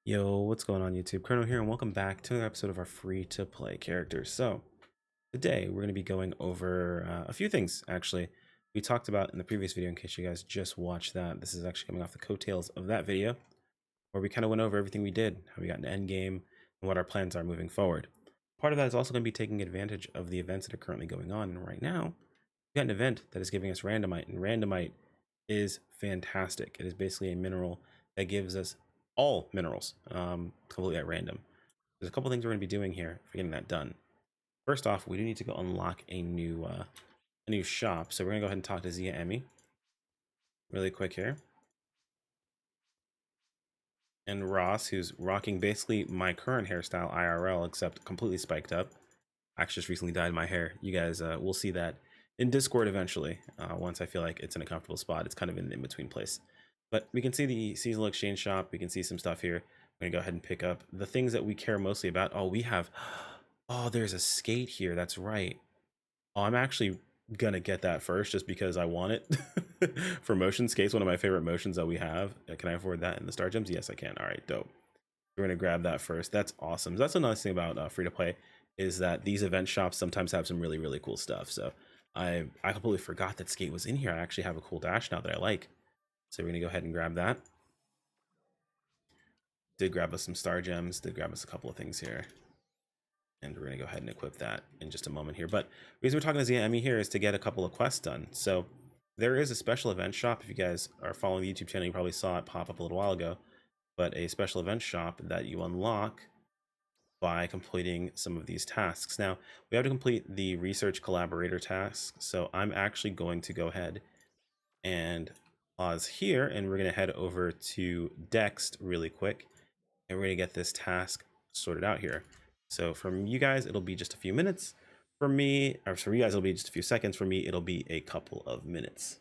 Yo, what's going on YouTube? Chrono here, and welcome back to another episode of our free-to-play characters. So, today we're going to be going over a few things, actually. We talked about in the previous video, in case you guys just watched that. This is actually coming off the coattails of that video, where we kind of went over everything we did, how we got into endgame, and what our plans are moving forward. Part of that is also going to be taking advantage of the events that are currently going on, and right now, we've got an event that is giving us randomite, and randomite is fantastic. It is basically a mineral that gives us all minerals completely at random. There's a couple things we're going to be doing here for getting that done. First off, we do need to go unlock a new shop. So we're going to go ahead and talk to Zia Emmy really quick here. And Ross, who's rocking basically my current hairstyle IRL, except completely spiked up. I actually just recently dyed my hair. You guys will see that in Discord eventually, once I feel like it's in a comfortable spot. It's kind of in between place. But we can see the seasonal exchange shop. We can see some stuff here. I'm going to go ahead and pick up the things that we care mostly about. Oh, we have... Oh, there's a skate here. That's right. Oh, I'm actually going to get that first just because I want it. For motion, skate's one of my favorite motions that we have. Can I afford that in the Star Gems? Yes, I can. All right, dope. We're going to grab that first. That's awesome. That's another thing about free-to-play is that these event shops sometimes have some really, really cool stuff. So I completely forgot that skate was in here. I actually have a cool dash now that I like. So we're going to go ahead and grab that. Did grab us some star gems, did grab us a couple of things here. And we're going to go ahead and equip that in just a moment here. But the reason we're talking to Zia Emmy here is to get a couple of quests done. So there is a special event shop. If you guys are following the YouTube channel, you probably saw it pop up a little while ago. But a special event shop that you unlock by completing some of these tasks. Now, we have to complete the research collaborator task. So I'm actually going to go ahead and pause here, and we're going to head over to Dext really quick, and we're going to get this task sorted out here. So from you guys, it'll be just a few minutes. For me, or for you guys, it'll be just a few seconds. For me, it'll be a couple of minutes.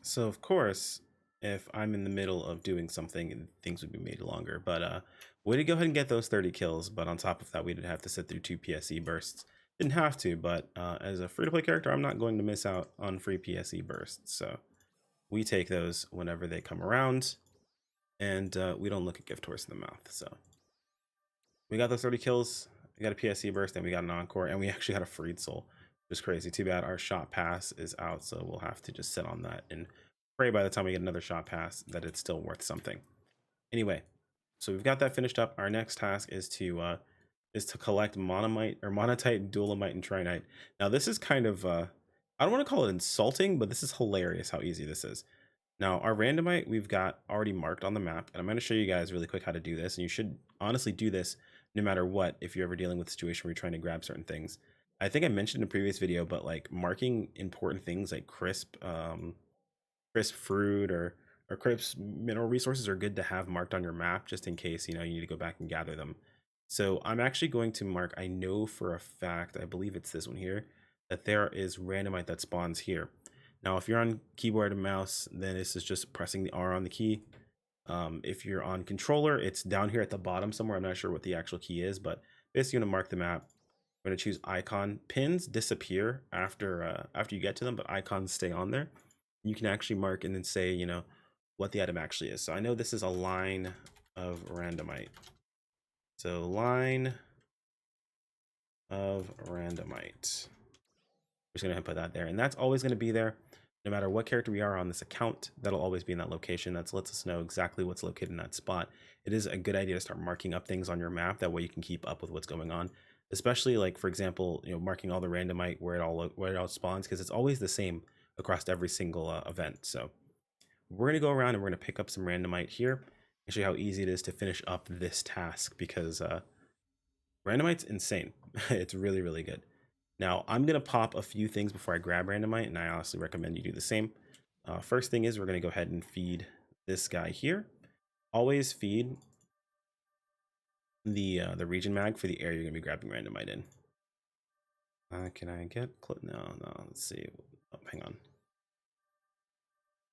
So of course, if I'm in the middle of doing something, things would be made longer. But way to go ahead and get those 30 kills. But on top of that, we did have to sit through 2 PSE bursts. Didn't have to, but as a free-to-play character, I'm not going to miss out on free PSE bursts. So we take those whenever they come around, and we don't look a gift horse in the mouth. So we got those 30 kills, we got a PSE burst, and we got an encore, and we actually got a freed soul, which is crazy. Too bad our shot pass is out, so we'll have to just sit on that and pray by the time we get another shot pass that it's still worth something. Anyway, so we've got that finished up. Our next task is to collect monomite or monatite, dualamite, and trinite. Now this is kind of I don't want to call it insulting, but this is hilarious how easy this is. Now our randomite we've got already marked on the map, and I'm going to show you guys really quick how to do this. And you should honestly do this no matter what if you're ever dealing with a situation where you're trying to grab certain things. I think I mentioned in a previous video, but like marking important things like crisp fruit or crisp mineral resources are good to have marked on your map just in case you need to go back and gather them. So I'm actually going to mark, I know for a fact, I believe it's this one here, that there is randomite that spawns here. Now, if you're on keyboard and mouse, then this is just pressing the R on the key. If you're on controller, it's down here at the bottom somewhere. I'm not sure what the actual key is, but basically going to mark the map. I'm going to choose icon. Pins disappear after you get to them, but icons stay on there. You can actually mark and then say, what the item actually is. So I know this is a line of randomite. So line of randomite. We're just going to put that there, and that's always going to be there no matter what character we are on this account. That'll always be in that location. That lets us know exactly what's located in that spot. It is a good idea to start marking up things on your map. That way you can keep up with what's going on, especially like, for example, marking all the randomite where it all spawns, because it's always the same across every single event. So we're going to go around and we're going to pick up some randomite here and show you how easy it is to finish up this task, because randomite's insane. It's really, really good. Now, I'm going to pop a few things before I grab randomite, and I honestly recommend you do the same. First thing is we're going to go ahead and feed this guy here. Always feed the region mag for the area you're going to be grabbing randomite in. Can I get... No, let's see. Oh, hang on.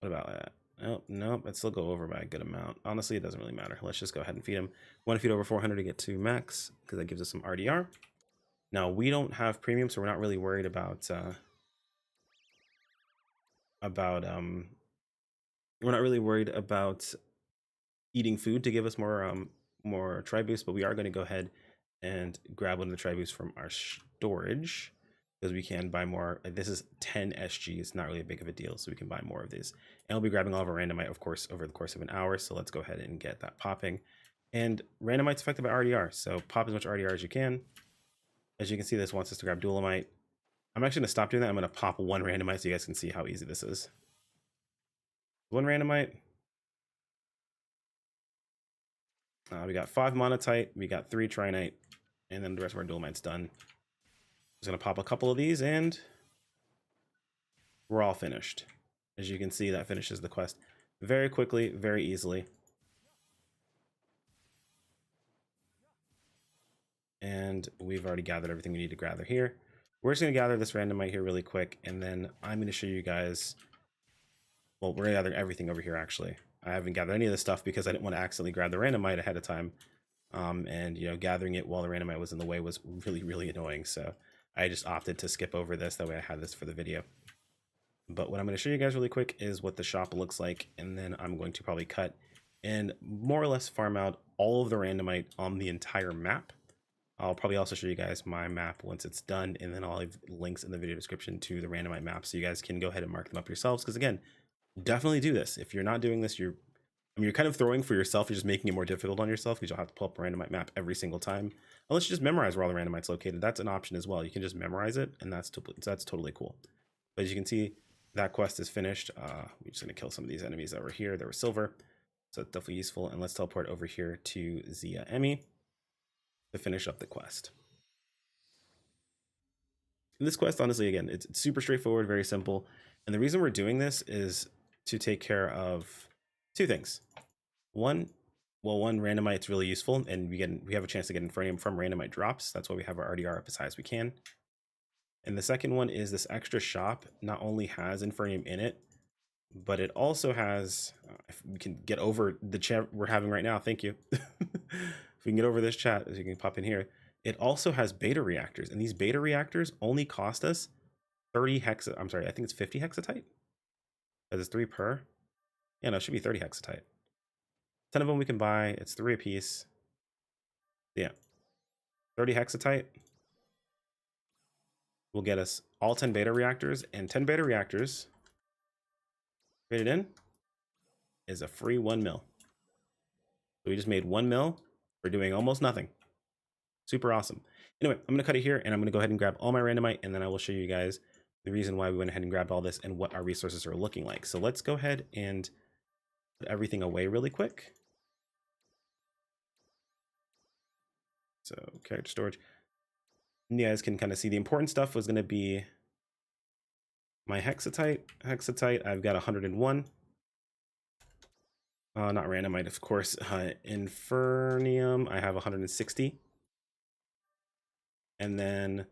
What about that? Oh, nope, I'd still go over by a good amount. Honestly, it doesn't really matter. Let's just go ahead and feed him. Want to feed over 400 to get to max, because that gives us some RDR. Now, we don't have premium, so we're not really worried about eating food to give us more tri boosts, but we are going to go ahead and grab one of the tri boosts from our storage because we can buy more. This is 10 SG. It's not really a big of a deal, so we can buy more of these. And we'll be grabbing all of our randomite, of course, over the course of an hour. So let's go ahead and get that popping. And randomite's affected by RDR, so pop as much RDR as you can. As you can see, this wants us to grab duelamite. I'm actually going to stop doing that. I'm going to pop one randomite so you guys can see how easy this is. One randomite. We got 5 monotite, we got 3 trinite, and then the rest of our duelamite's done. Just going to pop a couple of these and we're all finished. As you can see, that finishes the quest very quickly, very easily. And we've already gathered everything we need to gather here. We're just going to gather this randomite here really quick, and then I'm going to show you guys, well, we're going to gather everything over here actually. I haven't gathered any of this stuff because I didn't want to accidentally grab the randomite ahead of time. And you know, gathering it while the randomite was in the way was really annoying, so I just opted to skip over this. That way I had this for the video. But what I'm going to show you guys really quick is what the shop looks like, and then I'm going to probably cut and more or less farm out all of the randomite on the entire map. I'll probably also show you guys my map once it's done, and then I'll leave links in the video description to the randomite map so you guys can go ahead and mark them up yourselves, because again, definitely do this. If you're not doing this, you're kind of throwing for yourself. You're just making it more difficult on yourself because you'll have to pull up a randomite map every single time. Unless you just memorize where all the randomite's located. That's an option as well. You can just memorize it, and that's totally cool. But as you can see, that quest is finished. We're just going to kill some of these enemies that were here. They were silver, so it's definitely useful. And let's teleport over here to Zia Emmy to finish up the quest. And this quest, honestly, again, it's super straightforward, very simple. And the reason we're doing this is to take care of 2 things. One, randomite's really useful, and we have a chance to get Infernium from randomite drops. That's why we have our RDR up as high as we can. And the second one is this extra shop not only has Infernium in it, but it also has, if we can get over the chat we're having right now, thank you. If we can get over this chat, as you can pop in here, it also has beta reactors, and these beta reactors only cost us 30 hexa, I'm sorry, I think it's 50 hexatite. Because it's 3 per. Yeah, no, it should be 30 hexatite. 10 of them we can buy, it's 3 apiece. Yeah, 30 hexatite will get us all 10 beta reactors, and 10 beta reactors traded in is a free 1 mil. So we just made 1 mil for doing almost nothing. Super awesome. Anyway, I'm gonna cut it here, and I'm gonna go ahead and grab all my randomite, and then I will show you guys the reason why we went ahead and grabbed all this and what our resources are looking like. So let's go ahead and put everything away really quick. So character storage. And you guys can kind of see the important stuff was going to be my hexatite. I've got 101. Not randomite, of course. Infernium, I have 160. And then,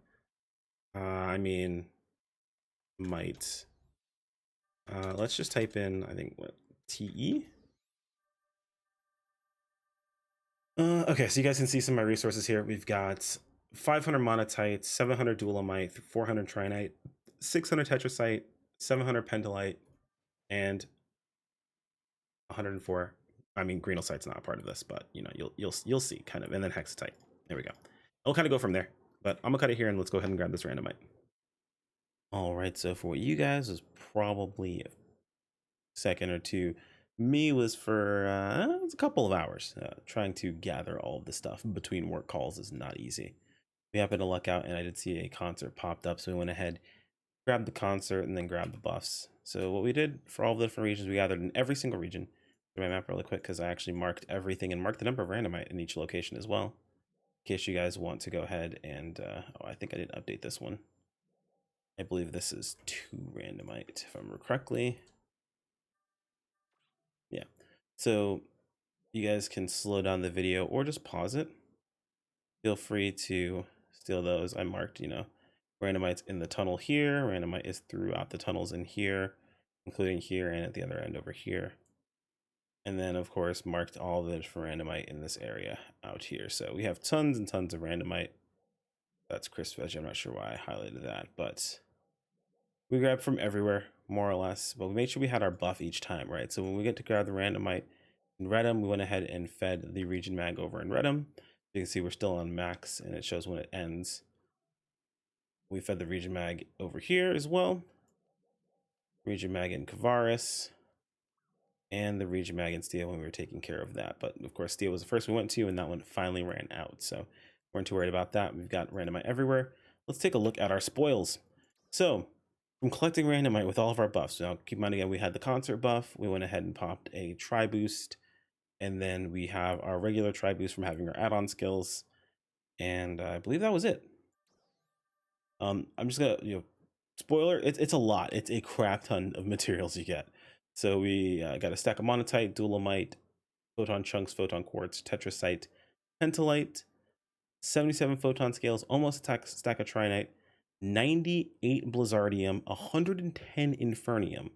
might. Let's just type in, I think, what, TE? Okay, so you guys can see some of my resources here. We've got 500 monotite, 700 duelamite, 400 trinite, 600 tetracite, 700 pentolite, and 104. I mean, greenosite's not a part of this, but you know, you'll see kind of, and then hexatite. There we go. I'll kind of go from there, but I'm gonna cut it here and let's go ahead and grab this randomite. All right, so for you guys is probably a second or two. Me was for a couple of hours. Trying to gather all of the stuff between work calls is not easy. We happened to luck out, and I did see a concert popped up, so we went ahead, grabbed the concert, and then grabbed the buffs. So what we did for all the different regions, we gathered in every single region. My map really quick because I actually marked everything and marked the number of randomite in each location as well, in case you guys want to go ahead and oh, I think I didn't update this one. I believe this is 2 randomite if I remember correctly. Yeah, so you guys can slow down the video or just pause it. Feel free to steal those. I marked, you know, randomite's in the tunnel here, randomite is throughout the tunnels in here, including here and at the other end over here. And then of course marked all the randomite in this area out here. So we have tons and tons of randomite. That's crisp veg. I'm not sure why I highlighted that, but we grab from everywhere more or less, but we made sure we had our buff each time, right? So when we get to grab the randomite, In Redum, we went ahead and fed the region mag over in Redum. You can see we're still on max, and it shows when it ends. We fed the region mag over here as well. Region mag in Kavaris, and the region mag in Steel when we were taking care of that. But of course, Steel was the first we went to, and that one finally ran out. So we weren't too worried about that. We've got randomite everywhere. Let's take a look at our spoils. So from collecting randomite with all of our buffs. Now keep in mind again, we had the concert buff. We went ahead and popped a tri boost, and then we have our regular tri boost from having our add-on skills. And I believe that was it. I'm just gonna, spoiler, it's a lot. It's a crap ton of materials you get. So we got a stack of monotite, dualamite, photon chunks, photon quartz, tetrasite, pentalite, 77 photon scales, almost a stack of trinite, 98 blizzardium, 110 infernium.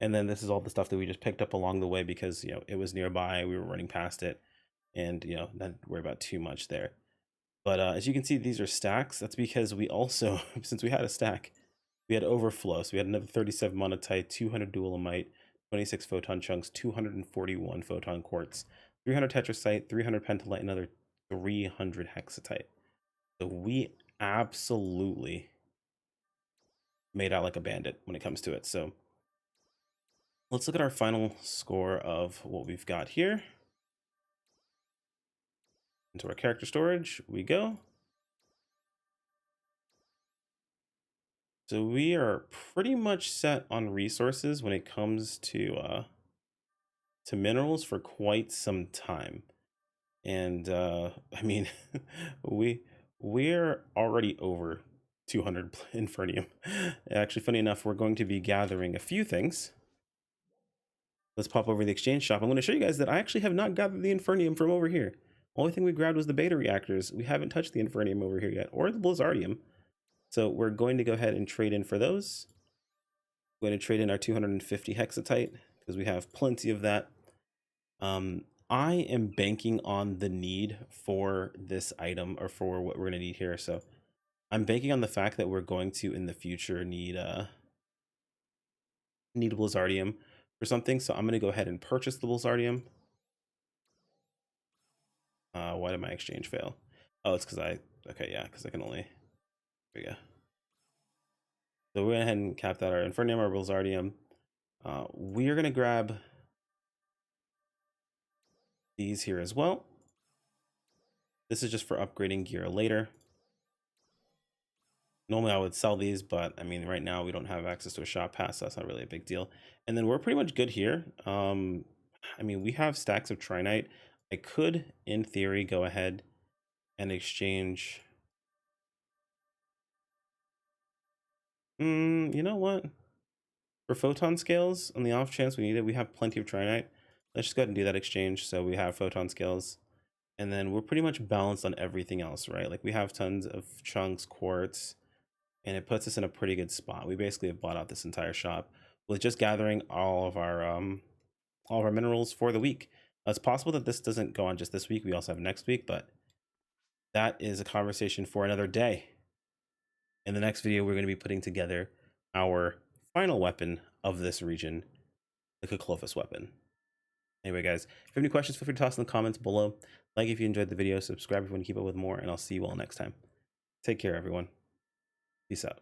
And then this is all the stuff that we just picked up along the way because, it was nearby. We were running past it, and, not worry about too much there. But as you can see, these are stacks. That's because we also, since we had a stack, we had overflow. So we had another 37 monotite, 200 dualamite, 26 photon chunks, 241 photon quartz, 300 tetrasite, 300 pentalite, another 300 hexatite. So we absolutely made out like a bandit when it comes to it. So let's look at our final score of what we've got here. Into our character storage we go. So we are pretty much set on resources when it comes to minerals for quite some time. And I mean, we're already over 200 infernium. Actually, funny enough, we're going to be gathering a few things. Let's pop over the exchange shop. I'm going to show you guys that I actually have not gathered the infernium from over here. Only thing we grabbed was the beta reactors. We haven't touched the infernium over here yet, or the blizzardium. So we're going to go ahead and trade in for those. We're going to trade in our 250 hexatite because we have plenty of that. I am banking on the need for this item, or for what we're going to need here. So I'm banking on the fact that we're going to in the future need blizzardium for something. So I'm going to go ahead and purchase the blizzardium. Why did my exchange fail? Oh, it's because because I can only, there we go. So we went ahead and capped out our infernium, our blizzardium. We are going to grab these here as well. This is just for upgrading gear later. Normally I would sell these, but I mean, right now we don't have access to a shop pass, so that's not really a big deal. And then we're pretty much good here. I mean, we have stacks of trinite. I could, in theory, go ahead and exchange. You know what? For photon scales, on the off chance we need it, we have plenty of trinite. Let's just go ahead and do that exchange. So we have photon scales, and then we're pretty much balanced on everything else, right? Like we have tons of chunks, quartz, and it puts us in a pretty good spot. We basically have bought out this entire shop with just gathering all of our minerals for the week. It's possible that this doesn't go on just this week. We also have next week, but that is a conversation for another day. In the next video, we're going to be putting together our final weapon of this region, the Keklophis weapon. Anyway, guys, if you have any questions, feel free to toss in the comments below. Like if you enjoyed the video, subscribe if you want to keep up with more, and I'll see you all next time. Take care, everyone. Peace out.